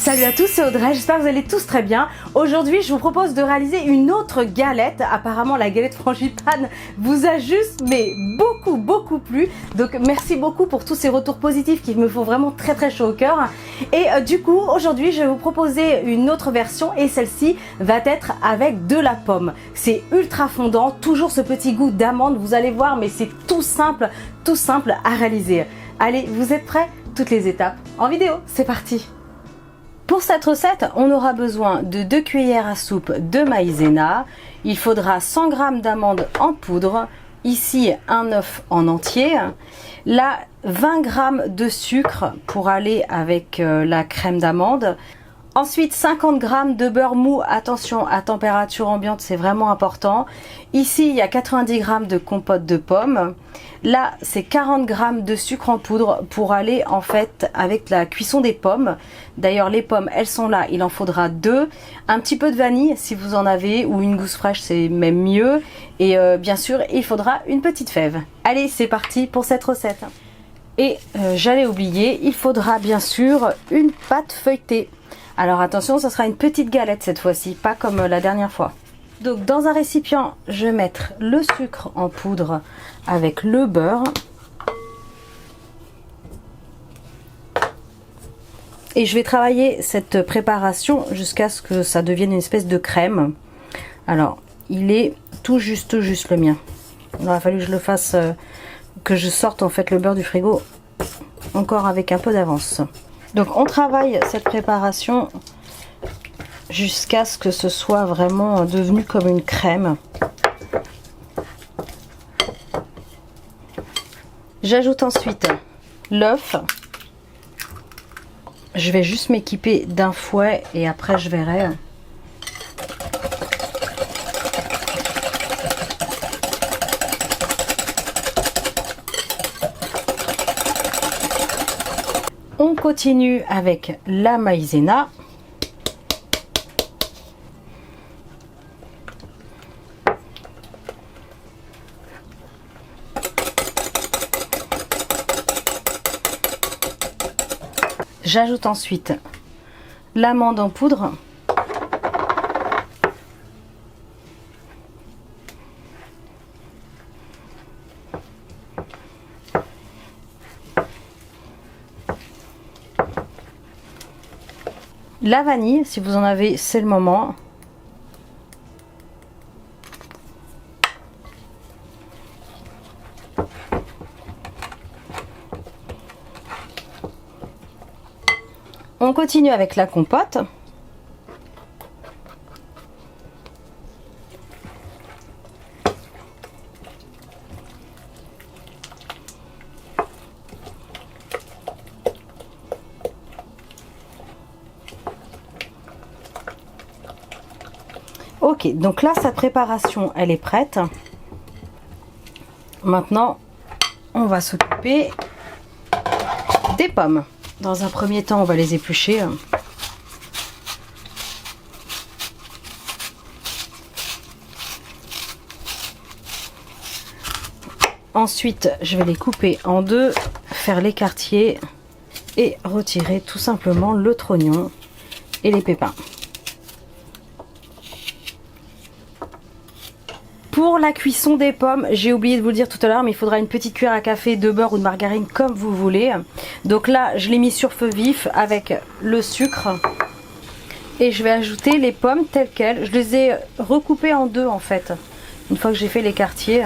Salut à tous, c'est Audrey, j'espère que vous allez tous très bien. Aujourd'hui, je vous propose de réaliser une autre galette. Apparemment, la galette frangipane vous a juste, mais beaucoup plu. Donc, merci beaucoup pour tous ces retours positifs qui me font vraiment très chaud au cœur. Et du coup, aujourd'hui, je vais vous proposer une autre version et celle-ci va être avec de la pomme. C'est ultra fondant, toujours ce petit goût d'amande, vous allez voir, mais c'est tout simple à réaliser. Allez, vous êtes prêts? Toutes les étapes en vidéo, c'est parti! Pour cette recette, on aura besoin de 2 cuillères à soupe de maïzena. Il faudra 100 g d'amandes en poudre. Ici, un œuf en entier. Là, 20 g de sucre pour aller avec la crème d'amande. Ensuite, 50 g de beurre mou. Attention, à température ambiante, c'est vraiment important. Ici, il y a 90 g de compote de pommes. Là, c'est 40 g de sucre en poudre pour aller en fait avec la cuisson des pommes. D'ailleurs, les pommes, elles sont là, il en faudra 2. Un petit peu de vanille si vous en avez, ou une gousse fraîche, c'est même mieux. Et bien sûr, il faudra une petite fève. Allez, c'est parti pour cette recette. Et j'allais oublier, il faudra bien sûr une pâte feuilletée. Alors attention, ça sera une petite galette cette fois-ci, pas comme la dernière fois. Donc dans un récipient, je vais mettre le sucre en poudre avec le beurre. Et je vais travailler cette préparation jusqu'à ce que ça devienne une espèce de crème. Alors, il est tout juste le mien. Il aura fallu que je le fasse, que je sorte en fait le beurre du frigo encore avec un peu d'avance. Donc on travaille cette préparation jusqu'à ce que ce soit vraiment devenu comme une crème. J'ajoute ensuite l'œuf. Je vais juste m'équiper d'un fouet et après je verrai. On continue avec la maïzena. J'ajoute ensuite l'amande en poudre. La vanille, si vous en avez, c'est le moment. On continue avec la compote. Ok, donc là, sa préparation, elle est prête. Maintenant, on va s'occuper des pommes. Dans un premier temps, on va les éplucher. Ensuite, je vais les couper en deux, faire les quartiers et retirer tout simplement le trognon et les pépins. Pour la cuisson des pommes, j'ai oublié de vous le dire tout à l'heure, mais il faudra une petite cuillère à café de beurre ou de margarine comme vous voulez. Donc là, je l'ai mis sur feu vif avec le sucre. Et je vais ajouter les pommes telles quelles. Je les ai recoupées en deux en fait, une fois que j'ai fait les quartiers.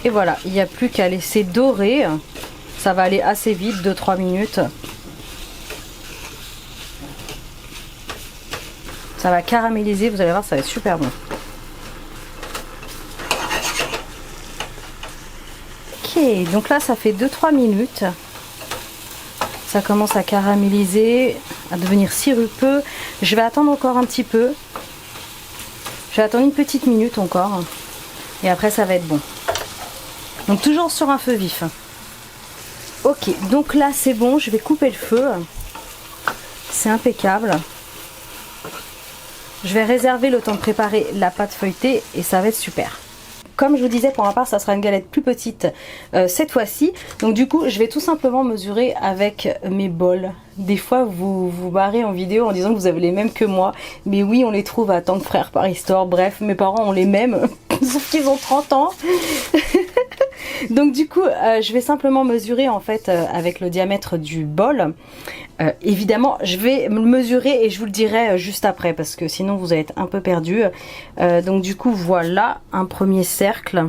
Et voilà, il n'y a plus qu'à laisser dorer. Ça va aller assez vite, 2-3 minutes. Ça va caraméliser, vous allez voir, ça va être super bon. Ok, donc là ça fait 2-3 minutes. Ça commence à caraméliser, à devenir sirupeux. Je vais attendre encore un petit peu. Je vais attendre une petite minute encore. Et après ça va être bon. Donc toujours sur un feu vif. Ok, donc là c'est bon, je vais couper le feu. C'est impeccable. Je vais réserver le temps de préparer la pâte feuilletée et ça va être super. comme je vous disais, pour ma part, ça sera une galette plus petite cette fois-ci. Donc du coup, je vais tout simplement mesurer avec mes bols. Des fois, vous vous barrez en vidéo en disant que vous avez les mêmes que moi. Mais oui, on les trouve à tant que frères par histoire. Bref, mes parents ont les mêmes, sauf qu'ils ont 30 ans. Donc du coup, je vais simplement mesurer en fait avec le diamètre du bol. Évidemment, je vais me mesurer et je vous le dirai juste après parce que sinon vous allez être un peu perdu. Donc du coup, voilà un premier cercle.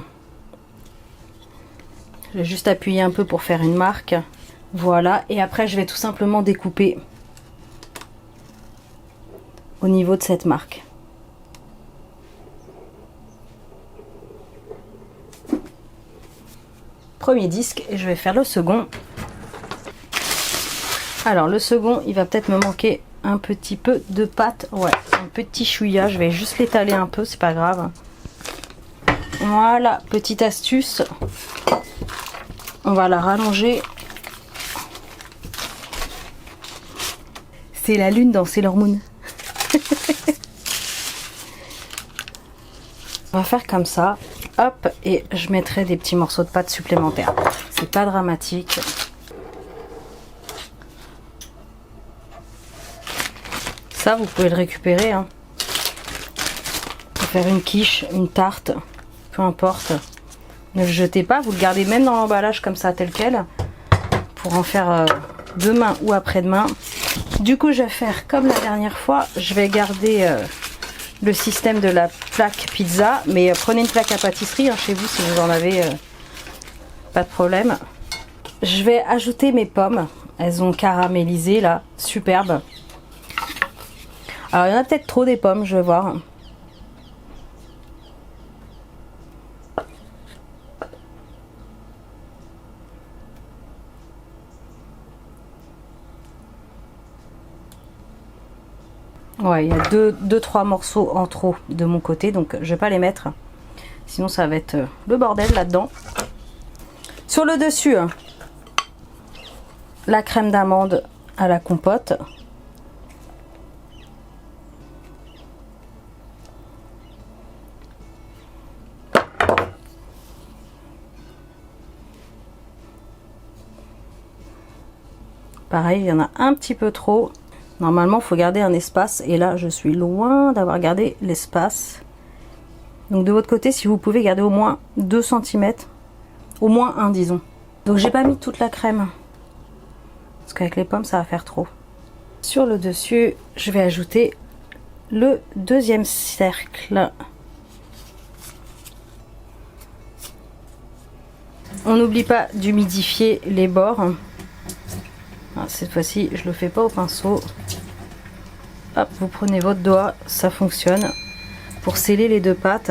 Je vais juste appuyer un peu pour faire une marque. Voilà, et après je vais tout simplement découper au niveau de cette marque. Premier disque et je vais faire le second. Alors le second, il va peut-être me manquer un petit peu de pâte. Ouais, un petit chouïa, je vais juste l'étaler un peu, c'est pas grave. Voilà, petite astuce. On va la rallonger. C'est la lune dans Sailor Moon. On va faire comme ça. Hop, et je mettrai des petits morceaux de pâte supplémentaires. C'est pas dramatique. Ça, vous pouvez le récupérer. Hein. Pour faire une quiche, une tarte, peu importe. Ne le jetez pas, vous le gardez même dans l'emballage comme ça, tel quel. Pour en faire demain ou après-demain. Du coup, je vais faire comme la dernière fois. Je vais garder le système de la plaque pizza. Mais prenez une plaque à pâtisserie hein, chez vous si vous en avez. Pas de problème. Je vais ajouter mes pommes. Elles ont caramélisé là. Superbe. Alors, il y en a peut-être trop des pommes, je vais voir. Ouais, il y a 2-3 morceaux en trop de mon côté, donc je vais pas les mettre. Sinon, ça va être le bordel là-dedans. Sur le dessus, la crème d'amande à la compote. Pareil, il y en a un petit peu trop. Normalement, il faut garder un espace. Et là, je suis loin d'avoir gardé l'espace. Donc, de votre côté, si vous pouvez garder au moins 2 cm. Au moins 1, disons. Donc, j'ai pas mis toute la crème. Parce qu'avec les pommes, ça va faire trop. Sur le dessus, je vais ajouter le deuxième cercle. On n'oublie pas d'humidifier les bords. Cette fois-ci, je le fais pas au pinceau. Hop, vous prenez votre doigt, ça fonctionne. Pour sceller les deux pâtes.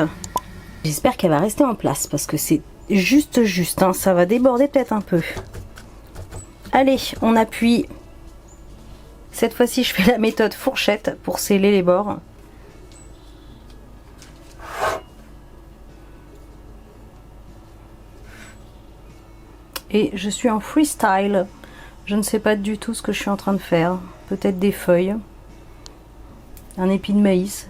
J'espère qu'elle va rester en place parce que c'est juste, hein, ça va déborder peut-être un peu. Allez, on appuie. Cette fois-ci, je fais la méthode fourchette pour sceller les bords. Et je suis en freestyle. Je ne sais pas du tout ce que je suis en train de faire. Peut-être des feuilles. Un épi de maïs.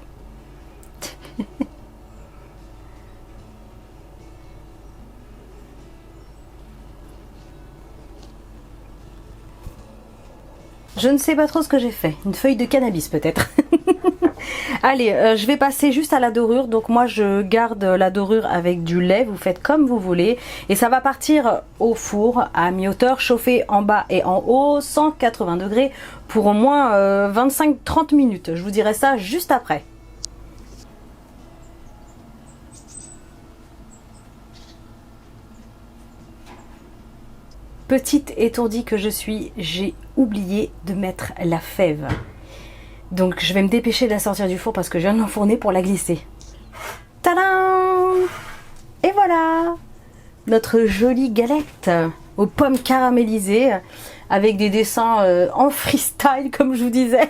Je ne sais pas trop ce que j'ai fait. Une feuille de cannabis peut-être. Allez, je vais passer juste à la dorure. Donc moi je garde la dorure avec du lait. Vous faites comme vous voulez. Et ça va partir au four à mi-hauteur, chauffé en bas et en haut, 180 degrés pour au moins 25-30 minutes. Je vous dirai ça juste après. Petite étourdie que je suis, j'ai oublié de mettre la fève. Donc je vais me dépêcher de la sortir du four parce que je viens de l'enfourner pour la glisser. Tadam! Et voilà! Notre jolie galette aux pommes caramélisées. avec des dessins en freestyle comme je vous disais.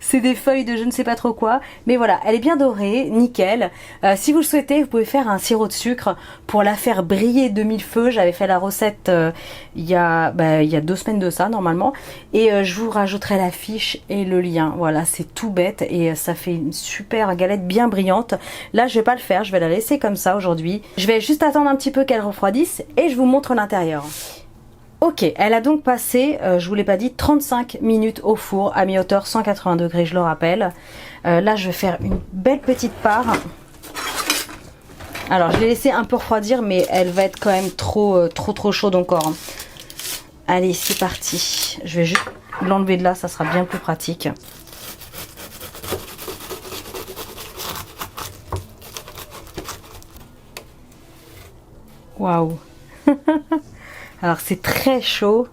C'est des feuilles de je ne sais pas trop quoi. Mais voilà, elle est bien dorée, nickel. Si vous le souhaitez, vous pouvez faire un sirop de sucre pour la faire briller de mille feux. J'avais fait la recette il y a 2 semaines de ça normalement. Et je vous rajouterai la fiche et le lien. Voilà, c'est tout bête et ça fait une super galette bien brillante. Là, je vais pas le faire, je vais la laisser comme ça aujourd'hui. Je vais juste attendre un petit peu qu'elle refroidisse et je vous montre l'intérieur. Ok, elle a donc passé, je vous l'ai pas dit, 35 minutes au four à mi-hauteur, 180 degrés, je le rappelle. Là, je vais faire une belle petite part. Alors, je l'ai laissé un peu refroidir, mais elle va être quand même trop chaude encore. Allez, c'est parti. Je vais juste l'enlever de là, ça sera bien plus pratique. Waouh. Alors c'est très chaud.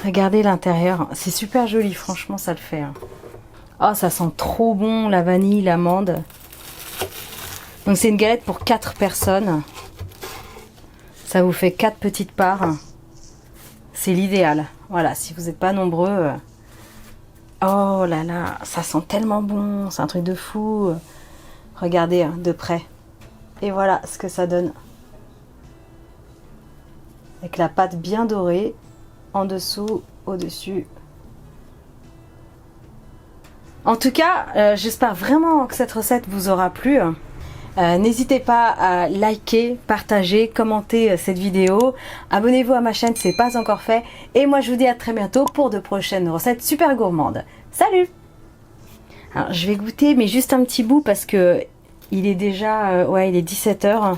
Regardez l'intérieur. C'est super joli, franchement ça le fait. Oh, ça sent trop bon, la vanille, l'amande. Donc c'est une galette pour 4 personnes. Ça vous fait 4 petites parts. C'est l'idéal. Voilà, si vous n'êtes pas nombreux. Oh là là, ça sent tellement bon. C'est un truc de fou. Regardez de près. Et voilà ce que ça donne. Avec la pâte bien dorée, en dessous, au-dessus. En tout cas, j'espère vraiment que cette recette vous aura plu. N'hésitez pas à liker, partager, commenter cette vidéo. Abonnez-vous à ma chaîne si ce n'est pas encore fait. Et moi, je vous dis à très bientôt pour de prochaines recettes super gourmandes. Salut! Alors, je vais goûter, mais juste un petit bout parce que il est déjà... ouais, il est 17 h.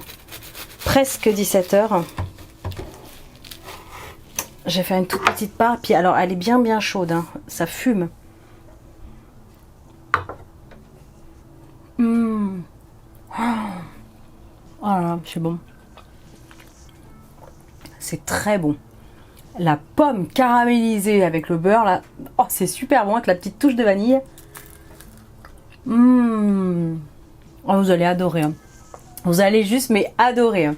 Presque 17 h. Je vais faire une toute petite part. Puis alors, elle est bien chaude. Hein. Ça fume. Mmh. Oh là là, c'est bon. C'est très bon. La pomme caramélisée avec le beurre, là. Oh, c'est super bon avec la petite touche de vanille. Mmh. Oh, vous allez adorer. Hein. Vous allez juste, mais adorer. Hein.